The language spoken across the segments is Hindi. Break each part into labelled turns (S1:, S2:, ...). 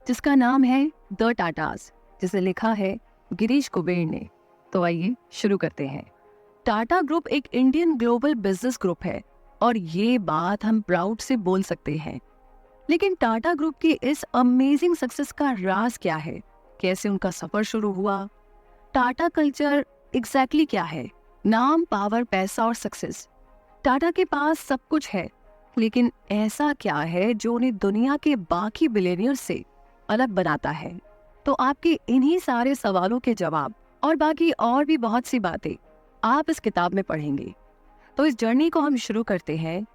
S1: जिसका नाम है द टाटास, जिसे लिखा है गिरीश कुबेर ने। तो आइए शुरू करते हैं। टाटा ग्रुप एक इंडियन ग्लोबल बिजनेस ग्रुप है और ये बात हम प्राउड से बोल सकते हैं। लेकिन टाटा ग्रुप की इस अमेजिंग सक्सेस का राज क्या है? कैसे उनका सफर शुरू हुआ? टाटा कल्चर एग्जैक्टली क्या है? नाम, पावर, पैसा और सक्सेस। टाटा के पास सब कुछ है, लेकिन ऐसा क्या है जो उन्हें दुनिया के बाकी बिलियनियर से अलग बनाता है? तो आपके इन्हीं सारे सवालों के जवाब और बाकी और भी बहुत सी बातें आप इस किताब में पढ़ेंगे। तो इस जर्नी को हम शुरू करते हैं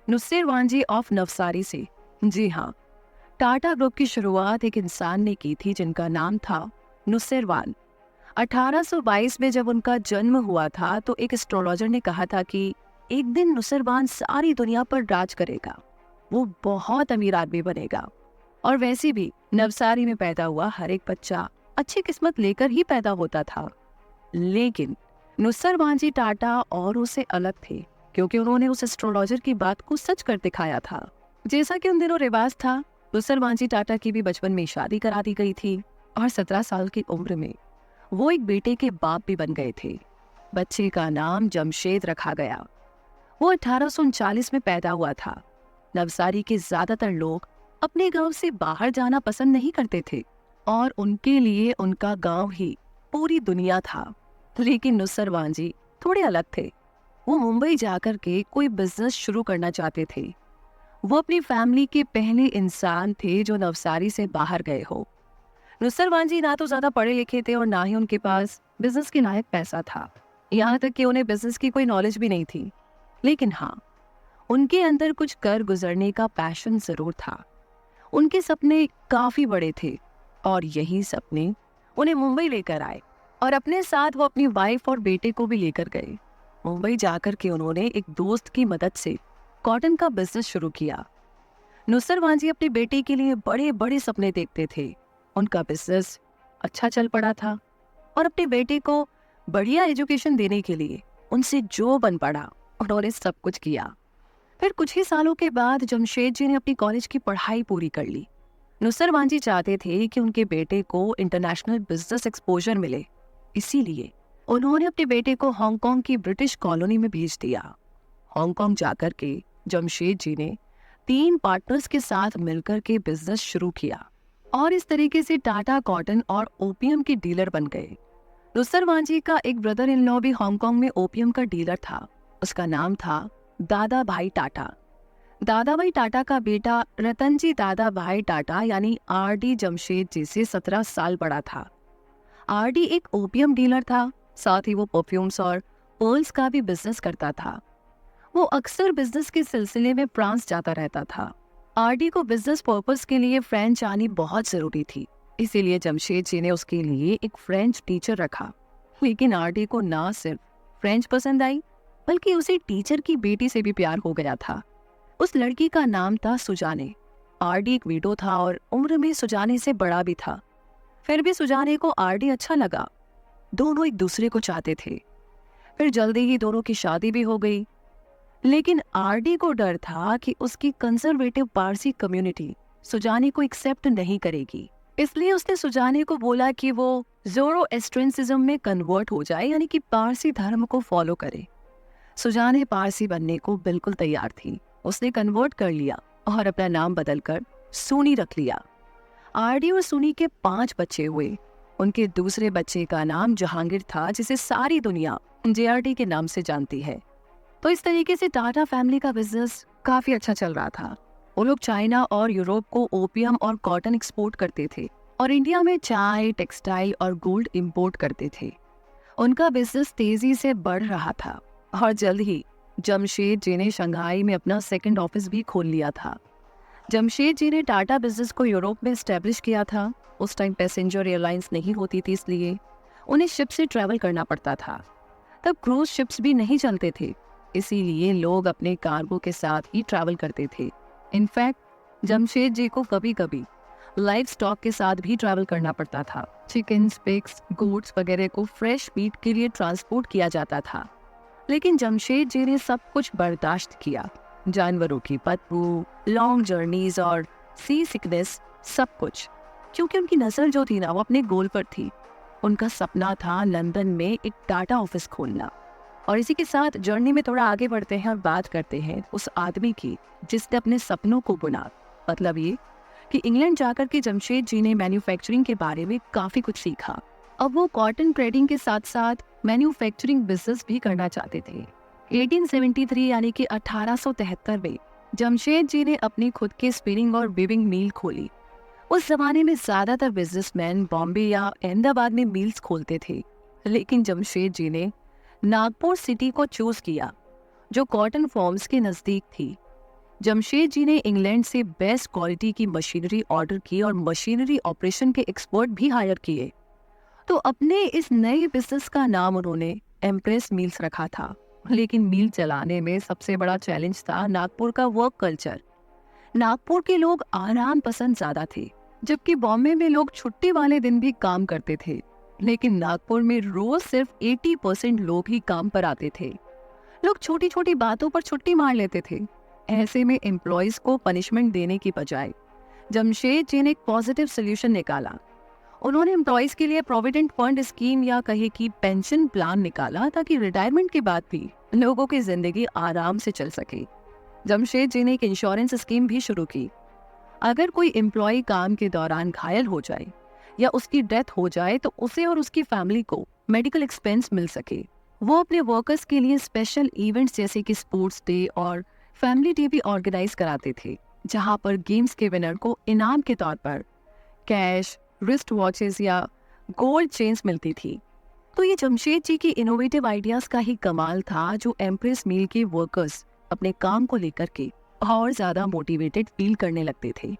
S1: नुस्सेरवानजी ऑफ नवसारी से। जी हाँ, टाटा ग्रुप की शुरुआत एक इंसान ने की थी जिनका नाम था नुस्सेरवान। 1822 में जब उनका जन्म हुआ था तो एक एस्ट्रोलॉजर ने कहा था कि एक दिन नुस्सेरवान सारी दुनिया पर राज करेगा, वो बहुत अमीर आदमी बनेगा। और वैसे भी नवसारी में पैदा हुआ हर एक बच्चा अच्छी किस्मत लेकर ही पैदा होता था। लेकिन नुस्सेरवानजी टाटा और उसे अलग थे, क्योंकि उन्होंने उस एस्ट्रोलॉजर की बात को सच कर दिखाया था। जैसा कि उन दिनों रिवाज था, नुस्सेरवानजी टाटा की भी बचपन में शादी करा दी गई थी और 17 साल की उम्र में वो एक बेटे के बाप भी बन गए थे। बच्चे का नाम जमशेद रखा गया। वो 1839 में पैदा हुआ था। नवसारी के ज्यादातर लोग अपने गांव से बाहर जाना पसंद नहीं करते थे और उनके लिए उनका गांव ही पूरी दुनिया था। लेकिन नुस्सेरवानजी थोड़े अलग थे। वो मुंबई जाकर के कोई बिजनेस शुरू करना चाहते थे। वो अपनी फैमिली के पहले इंसान थे जो नवसारी से बाहर गए हो। नुस्सेरवानजी ना तो ज्यादा पढ़े लिखे थे और ना ही उनके पास बिजनेस के लायक पैसा था। यहाँ तक कि उन्हें बिजनेस की कोई नॉलेज भी नहीं थी। लेकिन हाँ, उनके अंदर कुछ कर गुजरने का पैशन जरूर था। उनके सपने काफी बड़े थे और यही सपने उन्हें मुंबई लेकर आए और अपने साथ वो अपनी वाइफ और बेटे को भी लेकर गए। मुंबई जाकर के उन्होंने एक दोस्त की मदद से कॉटन का बिजनेस शुरू किया। नुस्सेरवानजी अपने बेटे के लिए बड़े बड़े सपने देखते थे। उनका बिजनेस अच्छा चल पड़ा था और अपने बेटे को बढ़िया एजुकेशन देने के लिए उनसे जो बन पड़ा उन्होंने सब कुछ किया। फिर कुछ ही सालों के बाद जमशेद जी ने अपनी कॉलेज की पढ़ाई पूरी कर ली। नुस्सेरवानजी चाहते थे कि उनके बेटे को इंटरनेशनल बिजनेस एक्सपोजर मिले, इसीलिए उन्होंने अपने बेटे को हांगकांग की ब्रिटिश कॉलोनी में भेज दिया। हांगकांग जाकर के जमशेद जी ने 3 पार्टनर्स के साथ मिलकर के बिजनेस शुरू किया और इस तरीके से टाटा कॉटन और ओपियम के डीलर बन गए। नुस्सेरवानजी का एक ब्रदर इन लॉ भी हांगकांग में ओपियम का डीलर था। उसका नाम था दादा भाई टाटा। दादा भाई टाटा का बेटा रतनजी दादा भाई टाटा यानी आर.डी. जमशेद जी से 17 साल बड़ा था। आर.डी. एक ओपियम डीलर था, साथ ही वो परफ्यूम्स और पर्ल्स का भी बिजनेस करता था। वो अक्सर बिजनेस के सिलसिले में फ्रांस जाता रहता था। आर.डी. को बिजनेस पर्पस के लिए फ्रेंच आनी बहुत जरूरी थी, इसीलिए जमशेद जी ने उसके लिए एक फ्रेंच टीचर रखा। लेकिन आर.डी. को ना सिर्फ फ्रेंच पसंद आई, बल्कि उसे टीचर की बेटी से भी प्यार हो गया था। उस लड़की का नाम था सुजाने। आर.डी. एक विडो था और उम्र में सुजाने से बड़ा भी था। फिर भी सुजाने को आर.डी. अच्छा लगा। दोनों एक दूसरे को चाहते थे। फिर जल्दी ही दोनों की शादी भी हो गई। लेकिन आर.डी. को डर था कि उसकी कंजर्वेटिव पारसी कम्युनिटी सुजाने को एक्सेप्ट नहीं करेगी, इसलिए उसने सुजाने को बोला कि वो ज़ोरोएस्ट्रियनिज्म में कन्वर्ट हो जाए, यानी कि पारसी धर्म को फॉलो करे। सुजाने पारसी बनने को बिल्कुल तैयार थी। उसने कन्वर्ट कर लिया और अपना नाम बदलकर सुनी रख लिया। आर.डी. और सुनी के 5 बच्चे हुए। उनके दूसरे बच्चे का नाम जहांगीर था, जिसे सारी दुनिया जे.आर.डी. के नाम से जानती है। तो इस तरीके से टाटा फैमिली का बिजनेस काफी अच्छा चल रहा था। वो लोग चाइना और यूरोप को ओपियम और कॉटन एक्सपोर्ट करते थे और इंडिया में चाय, टेक्सटाइल और गोल्ड इंपोर्ट करते थे। उनका बिजनेस तेजी से बढ़ रहा था और जल्द ही जमशेद जी ने शंघाई में अपना सेकंड ऑफिस भी खोल लिया था। जमशेद जी ने टाटा बिजनेस को यूरोप में एस्टेब्लिश किया था। उस टाइम पैसेंजर एयरलाइंस नहीं होती थी, इसलिए उन्हें शिप से ट्रैवल करना पड़ता था। तब क्रूज शिप्स भी नहीं चलते थे, इसीलिए लोग अपने कार्गो के साथ ही ट्रैवल करते थे। इनफैक्ट जमशेद जी को कभी कभी लाइव स्टॉक के साथ भी ट्रैवल करना पड़ता था। चिकन, पिग्स, गोट्स वगैरह को फ्रेश मीट के लिए ट्रांसपोर्ट किया जाता था। लेकिन जमशेद जी ने सब कुछ बर्दाश्त किया। जानवरों की बदबू, लॉन्ग जर्नीज और सी सिकनेस, सब कुछ। क्योंकि उनकी नज़र जो थी ना वो अपने गोल पर थी। उनका सपना था लंदन में एक टाटा ऑफिस खोलना। और इसी के साथ जर्नी में थोड़ा आगे बढ़ते हैं और बात करते हैं उस आदमी की जिसने अपने सपनों को बुना। मतलब ये कि इंग्लैंड जाकर के जमशेद जी ने मैन्युफैक्चरिंग के बारे में काफ़ी कुछ सीखा। अब वो कॉटन ट्रेडिंग के साथ साथ मैन्युफैक्चरिंग बिजनेस भी करना चाहते थे। 1873 यानी कि 1873 में जमशेद जी ने अपनी खुद की स्पिनिंग और वीविंग मिल खोली। उस जमाने में ज्यादातर बिजनेसमैन बॉम्बे या अहमदाबाद में मिल्स खोलते थे, लेकिन जमशेद जी ने नागपुर सिटी को चूज किया जो कॉटन फॉर्म्स के नजदीक थी। जमशेद जी ने इंग्लैंड से बेस्ट क्वालिटी की मशीनरी ऑर्डर की और मशीनरी ऑपरेशन के एक्सपर्ट भी हायर किए। तो अपने इस नए बिजनेस का नाम उन्होंने एम्प्रेस मिल्स रखा था। लेकिन मिल चलाने में सबसे बड़ा चैलेंज था नागपुर का वर्क कल्चर। नागपुर के लोग आराम पसंद ज्यादा थे, जबकि बॉम्बे में लोग छुट्टी वाले दिन भी काम करते थे। लेकिन नागपुर में रोज सिर्फ 80% लोग ही काम पर आते थे। लोग छोटी छोटी बातों पर छुट्टी मार लेते थे। ऐसे में एम्प्लॉयज को पनिशमेंट देने की बजाय जमशेद जी ने एक पॉजिटिव सोल्यूशन निकाला। उन्होंने एम्प्लॉयज के लिए प्रोविडेंट फंड स्कीम या कहे कि पेंशन प्लान निकाला ताकि रिटायरमेंट के बाद भी लोगों की जिंदगी आराम से चल सके। जमशेद जी ने एक इंश्योरेंस स्कीम भी शुरू की। अगर कोई एम्प्लॉय काम के दौरान घायल हो जाए या उसकी डेथ हो जाए तो उसे और उसकी फैमिली को मेडिकल एक्सपेंस मिल सके। वो अपने वर्कर्स के लिए स्पेशल इवेंट्स जैसे कि स्पोर्ट्स डे और फैमिली डे भी ऑर्गेनाइज कराते थे, जहां पर गेम्स के विनर को इनाम के तौर पर कैश, रिस्ट वॉचेस या गोल्ड चेन्स मिलती थी। तो ये जमशेद जी की इनोवेटिव आइडियाज का ही कमाल था, जो एम्प्रेस मिल के वर्कर्स अपने काम को लेकर के और ज्यादा मोटिवेटेड फील करने लगते थे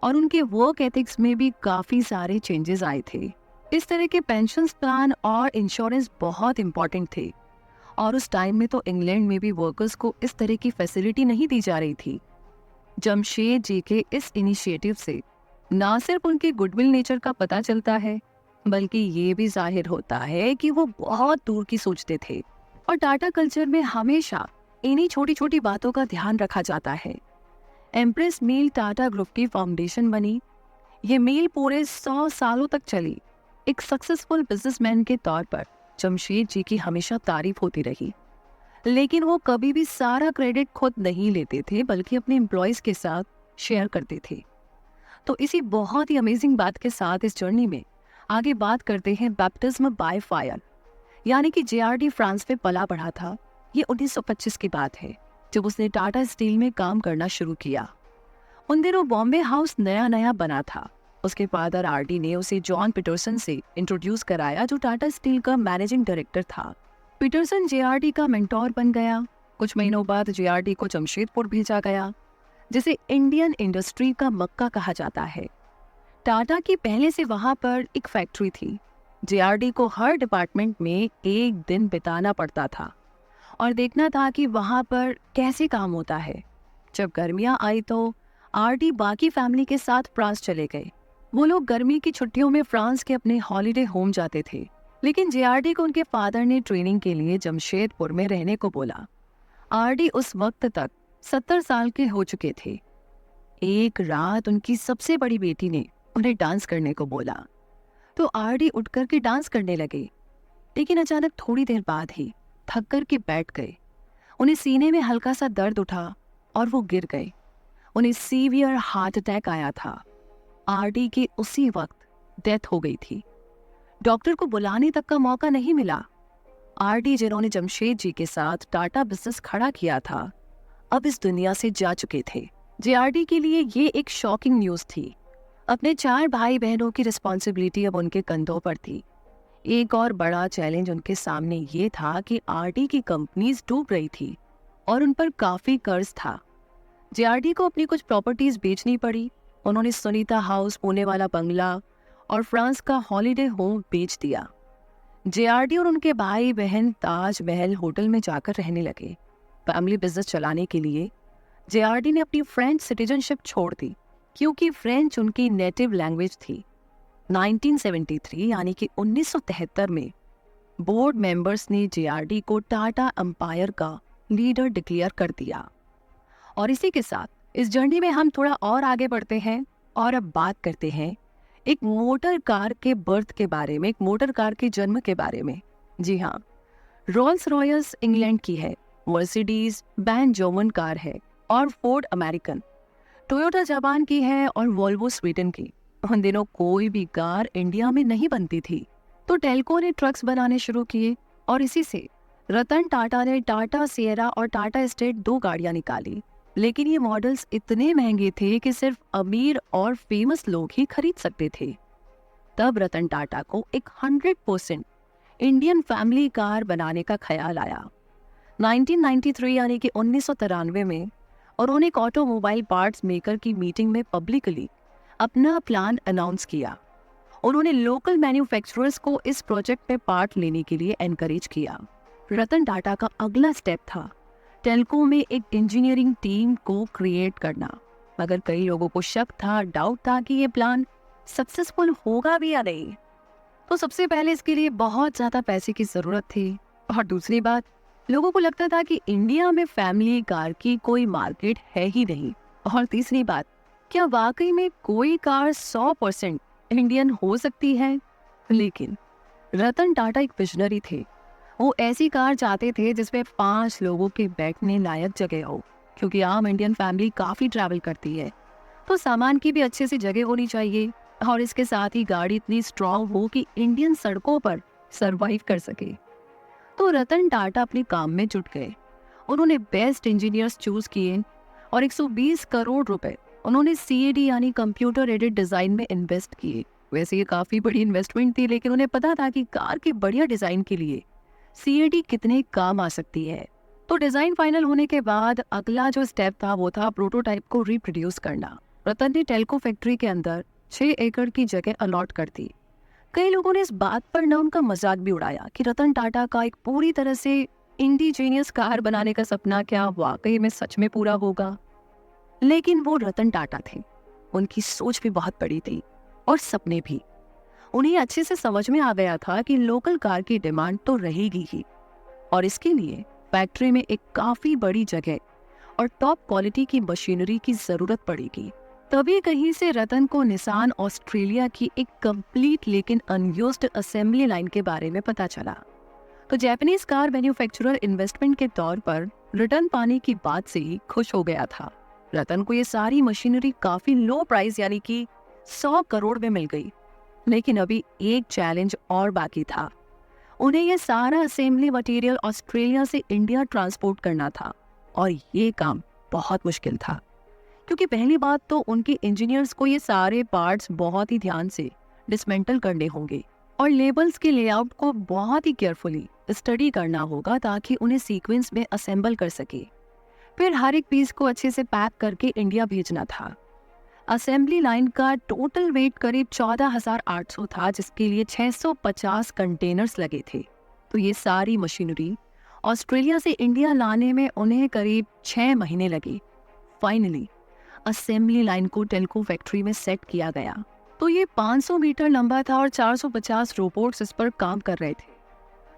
S1: और उनके वर्क एथिक्स में भी काफी सारे चेंजेस आए थे। इस तरह के पेंशन प्लान और इंश्योरेंस बहुत इंपॉर्टेंट थे और उस टाइम में तो इंग्लैंड में भी वर्कर्स को इस तरह की फैसिलिटी नहीं दी जा रही थी। जमशेद जी के इस इनिशिएटिव से ना सिर्फ उनके गुडविल नेचर का पता चलता है, बल्कि ये भी जाहिर होता है कि वो बहुत दूर की सोचते थे। और टाटा कल्चर में हमेशा इन्हीं छोटी छोटी बातों का ध्यान रखा जाता है। एम्प्रेस मील टाटा ग्रुप की फाउंडेशन बनी। ये मील पूरे 100 सालों तक चली। एक सक्सेसफुल बिजनेसमैन के तौर पर जमशेद जी की हमेशा तारीफ होती रही, लेकिन वो कभी भी सारा क्रेडिट खुद नहीं लेते थे, बल्कि अपने एम्प्लॉयज के साथ शेयर करते थे। तो इसी बहुत ही अमेजिंग बात के साथ इस जर्नी में आगे बात करते हैं बैप्टिज्म बाय फायर, यानी कि जेआरडी फ्रांस में पला बढ़ा था। ये 1925 की बात है, जब उसने टाटा स्टील में काम करना शुरू किया। उन दिनों बॉम्बे हाउस नया नया बना था। उसके फादर आरडी ने उसे जॉन पीटरसन से इंट्रोड्यूस कराया, जो टाटा स्टील का मैनेजिंग डायरेक्टर था। पीटरसन जेआरडी का मेंटोर बन गया। कुछ महीनों बाद जेआरडी को जमशेदपुर भेजा गया, जिसे इंडियन इंडस्ट्री का मक्का कहा जाता है। टाटा की पहले से वहां पर एक फैक्ट्री थी। जेआरडी को हर डिपार्टमेंट में एक दिन बिताना पड़ता था और देखना था कि वहां पर कैसे काम होता है। जब गर्मियां आई तो आरडी बाकी फैमिली के साथ फ्रांस चले गए। वो लोग गर्मी की छुट्टियों में फ्रांस के अपने हॉलिडे होम जाते थे, लेकिन जेआरडी को उनके फादर ने ट्रेनिंग के लिए जमशेदपुर में रहने को बोला। आरडी उस वक्त तक 70 साल के हो चुके थे। एक रात उनकी सबसे बड़ी बेटी ने उन्हें डांस करने को बोला, तो आरडी उठ कर के डांस करने लगे, लेकिन अचानक थोड़ी देर बाद ही थक कर के बैठ गए। उन्हें सीने में हल्का सा दर्द उठा और वो गिर गए। उन्हें सीवियर हार्ट अटैक आया था। आरडी की उसी वक्त डेथ हो गई थी। डॉक्टर को बुलाने तक का मौका नहीं मिला। आरडी, जिन्होंने जमशेद जी के साथ टाटा बिजनेस खड़ा किया था, अब इस दुनिया से जा चुके थे। जेआरडी के लिए ये एक शॉकिंग न्यूज थी। अपने 4 भाई बहनों की रिस्पॉन्सिबिलिटी अब उनके कंधों पर थी। एक और बड़ा चैलेंज उनके सामने ये था कि आरडी की कंपनीज डूब रही थी और उन पर काफी कर्ज था। जेआरडी को अपनी कुछ प्रॉपर्टीज बेचनी पड़ी। उन्होंने सुनीता हाउस, पुणे वाला बंगला और फ्रांस का हॉलिडे होम बेच दिया। जेआरडी और उनके भाई बहन ताज महल होटल में जाकर रहने लगे। फैमिली बिजनेस चलाने के लिए जेआरडी ने अपनी फ्रेंच सिटीजनशिप छोड़ दी, क्योंकि फ्रेंच उनकी नेटिव लैंग्वेज थी। 1973 यानी कि 1973 में बोर्ड मेंबर्स ने जेआरडी को टाटा एम्पायर का लीडर डिक्लेयर कर दिया। और इसी के साथ इस जर्नी में हम थोड़ा और आगे बढ़ते हैं और अब बात करते हैं एक मोटर कार के बर्थ के बारे में, एक मोटर कार के जन्म के बारे में। जी हाँ, रोल्स रॉयस इंग्लैंड की है, मर्सिडीज बैंड जर्मन कार है और फोर्ड अमेरिकन, टोयोटा जापान की है और वोल्वो स्वीडन की। उन दिनों कोई भी कार इंडिया में नहीं बनती थी, तो टेल्को ने ट्रक्स बनाने शुरू किए और इसी से रतन टाटा ने टाटा सिएरा और टाटा एस्टेट 2 गाड़ियां निकाली। लेकिन ये मॉडल्स इतने महंगे थे कि सिर्फ अमीर और फेमस लोग ही खरीद सकते थे। तब रतन टाटा को एक 100% इंडियन फैमिली कार बनाने का ख्याल आया। 1993 यानी कि 1993 में उन्होंने एक ऑटोमोबाइल पार्ट्स मेकर की मीटिंग में पब्लिकली अपना प्लान अनाउंस किया। उन्होंने लोकल मैन्युफैक्चरर्स को इस प्रोजेक्ट में पार्ट लेने के लिए एनकरेज किया। रतन टाटा का अगला स्टेप था टेल्को में एक इंजीनियरिंग टीम को क्रिएट करना, मगर कई लोगों को शक था, डाउट था कि ये प्लान सक्सेसफुल होगा भी या नहीं। तो सबसे पहले इसके लिए बहुत ज़्यादा पैसे की ज़रूरत थी, और दूसरी बात, लोगों को लगता था कि इंडिया में फैमिली कार की कोई मार्केट है ही नहीं, और तीसरी बात, क्या वाकई में कोई कार 100% इंडियन हो सकती है। लेकिन रतन टाटा एक विजनरी थे। वो ऐसी कार चाहते थे जिसमें 5 लोगों के बैठने लायक जगह हो, क्योंकि आम इंडियन फैमिली काफ़ी ट्रैवल करती है, तो सामान की भी अच्छे से जगह होनी चाहिए, और इसके साथ ही गाड़ी इतनी स्ट्रॉन्ग हो कि इंडियन सड़कों पर सरवाइव कर सके। तो रतन टाटा अपने काम में जुट गए। उन्होंने बेस्ट इंजीनियर्स चूज किए और 120 करोड़ रुपए उन्होंने CAD यानी कंप्यूटर एडेड डिज़ाइन में इन्वेस्ट किए। वैसे ये काफ़ी बड़ी इन्वेस्टमेंट थी, लेकिन उन्हें पता था कि कार के बढ़िया डिज़ाइन के लिए CAD कितने काम आ सकती है। तो डिज़ाइन फाइनल होने के बाद अगला जो स्टेप था वो था प्रोटोटाइप को रिप्रोड्यूस करना। रतन ने टेल्को फैक्ट्री के अंदर 6 एकड़ की जगह अलॉट कर दी। कई लोगों ने इस बात पर न उनका मजाक भी उड़ाया कि रतन टाटा का एक पूरी तरह से इंडिजीनियस कार बनाने का सपना क्या वाकई में सच में पूरा होगा। लेकिन वो रतन टाटा थे, उनकी सोच भी बहुत बड़ी थी और सपने भी। उन्हें अच्छे से समझ में आ गया था कि लोकल कार की डिमांड तो रहेगी ही, और इसके लिए फैक्ट्री में एक काफी बड़ी जगह और टॉप क्वालिटी की मशीनरी की जरूरत पड़ेगी। तभी कहीं से रतन को निसान ऑस्ट्रेलिया की एक कंप्लीट लेकिन अनयूज्ड असेंबली लाइन के बारे में पता चला। तो जापानीज कार मैन्युफैक्चरर इन्वेस्टमेंट के तौर पर रिटर्न पाने की बात से ही खुश हो गया था। रतन को ये सारी मशीनरी काफी लो प्राइस यानी कि 100 करोड़ में मिल गई। लेकिन अभी एक चैलेंज और बाकी था। उन्हें यह सारा असेंबली मटेरियल ऑस्ट्रेलिया से इंडिया ट्रांसपोर्ट करना था, और ये काम बहुत मुश्किल था, क्योंकि पहली बात तो उनके इंजीनियर्स को ये सारे पार्ट्स बहुत ही ध्यान से डिसमेंटल करने होंगे और लेबल्स के लेआउट को बहुत ही केयरफुली स्टडी करना होगा ताकि उन्हें सीक्वेंस में असेंबल कर सके। फिर हर एक पीस को अच्छे से पैक करके इंडिया भेजना था। असेंबली लाइन का टोटल वेट करीब 14,800 था, जिसके लिए 650 कंटेनर्स लगे थे। तो ये सारी मशीनरी ऑस्ट्रेलिया से इंडिया लाने में उन्हें करीब 6 महीने लगे। फाइनली असेंबली लाइन को टेल्को फैक्ट्री में सेट किया गया। तो ये 500 मीटर लंबा था और 450 रोबोट्स इस पर काम कर रहे थे।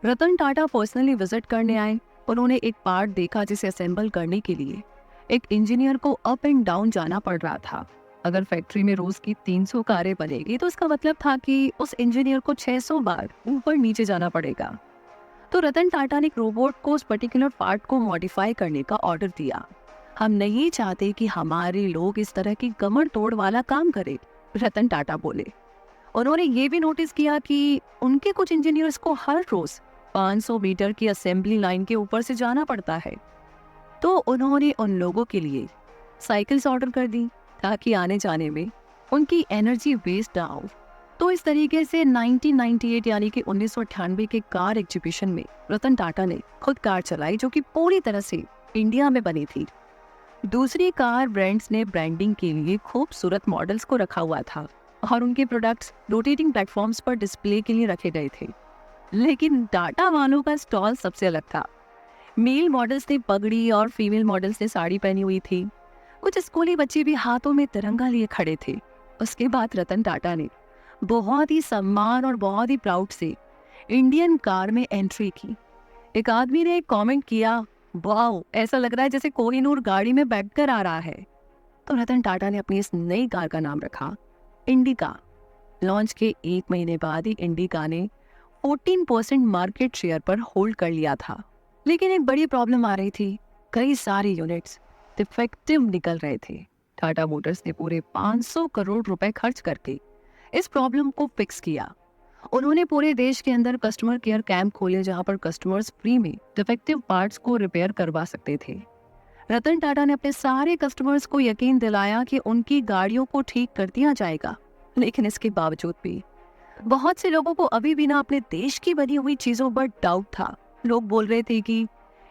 S1: रतन टाटा पर्सनली विजिट करने आए। उन्होंने एक पार्ट देखा जिसे असेंबल करने के लिए एक इंजीनियर को अप एंड डाउन जाना पड़ रहा था। अगर फैक्ट्री में रोज की 300 कारें बनेगी तो इसका मतलब था कि उस इंजीनियर को 600 बार ऊपर नीचे जाना पड़ेगा। तो रतन टाटा ने एक रोबोट को उस पर्टिकुलर पार्ट को मॉडिफाई करने का ऑर्डर दिया। हम नहीं चाहते कि हमारे लोग इस तरह की कमर तोड़ वाला काम करें, रतन टाटा बोले। उन्होंने ये भी नोटिस किया कि उनके कुछ इंजीनियर्स को हर रोज 500 मीटर की असेंबली लाइन के ऊपर से जाना पड़ता है। तो उन्होंने उन लोगों के लिए साइकिल्स ऑर्डर कर दी ताकि आने जाने में उनकी एनर्जी वेस्ट ना हो। तो इस तरीके से 1998 यानी कि 1998 के कार एग्जीबिशन में रतन टाटा ने खुद कार चलाई, जो कि पूरी तरह से इंडिया में बनी थी। दूसरी कार ब्रांड्स ने ब्रांडिंग के लिए खूबसूरत मॉडल्स को रखा हुआ था और उनके प्रोडक्ट्स रोटेटिंग प्लेटफॉर्म्स पर डिस्प्ले के लिए रखे गए थे। लेकिन टाटा वालों का स्टॉल सबसे अलग था। मेल मॉडल्स ने पगड़ी और फीमेल मॉडल्स ने साड़ी पहनी हुई थी। कुछ स्कूली बच्चे भी हाथों में तिरंगा लिए खड़े थे। उसके बाद रतन टाटा ने बहुत ही सम्मान और बहुत ही प्राउड से इंडियन कार में एंट्री की। एक आदमी ने एक कमेंट किया, वाओ, ऐसा लग रहा है जैसे कोहिनूर गाड़ी में बैठकर आ रहा है। तो रतन टाटा ने अपनी इस नई कार का नाम रखा इंडिका। लॉन्च के 1 महीने बाद ही इंडिका ने 14% मार्केट शेयर पर होल्ड कर लिया था। लेकिन एक बड़ी प्रॉब्लम आ रही थी, कई सारे यूनिट्स डिफेक्टिव निकल रहे थे। टाटा मोटर्स ने पूरे 500 करोड़ रुपए खर्च करके इस प्रॉब्लम को फिक्स किया। उन्होंने पूरे देश के अंदर कस्टमर केयर कैंप खोले जहां पर कस्टमर्स फ्री में डिफेक्टिव पार्ट्स को रिपेयर करवा सकते थे। रतन टाटा ने अपने सारे कस्टमर्स को यकीन दिलाया कि उनकी गाड़ियों को ठीक कर दिया जाएगा। लेकिन इसके बावजूद भी बहुत से लोगों को अभी भी ना अपने देश की बनी हुई चीजों पर डाउट था। लोग बोल रहे थे कि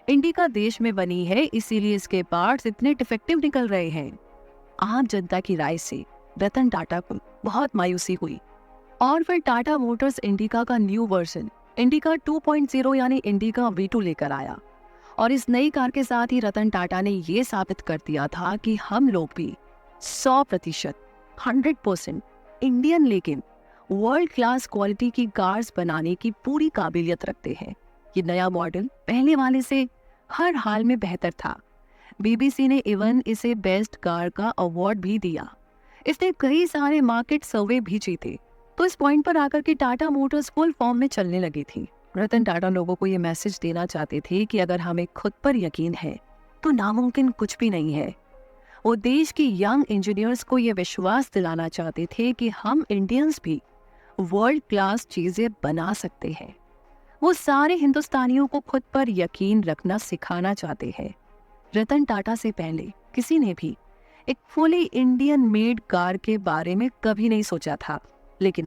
S1: इंडिका देश में बनी है, इसीलिए इसके पार्ट्स इतने डिफेक्टिव निकल रहे हैं। आम जनता की राय से रतन टाटा को बहुत मायूसी हुई और फिर टाटा मोटर्स इंडिका का न्यू वर्जन इंडिका 2.0 यानी इंडिका V2 लेकर आया। और इस नई कार के साथ ही रतन टाटा ने ये साबित कर दिया था कि हम लोग भी 100%, 100% इंडियन लेकिन वर्ल्ड क्लास क्वालिटी की कार्स बनाने की पूरी काबिलियत रखते हैं। ये नया मॉडल पहले वाले से हर हाल में बेहतर था। बीबीसी ने इवन इसे बेस्ट कार का अवार्ड भी दिया। इसने कई सारे मार्केट सर्वे भी जीते। तो इस पॉइंट पर आकर के टाटा मोटर्स फुल फॉर्म में चलने लगी थी। रतन टाटा लोगों को ये मैसेज देना चाहते थे कि अगर हमें खुद पर यकीन है तो नामुमकिन कुछ भी नहीं है। वो देश की यंग इंजीनियर्स को ये विश्वास दिलाना चाहते थे कि हम इंडियंस भी वर्ल्ड क्लास चीजें बना सकते हैं। वो सारे हिंदुस्तानियों को खुद पर यकीन रखना सिखाना चाहते हैं। रतन टाटा से पहले किसी ने भी एक फुली इंडियन मेड कार के बारे में कभी नहीं सोचा था। लेकिन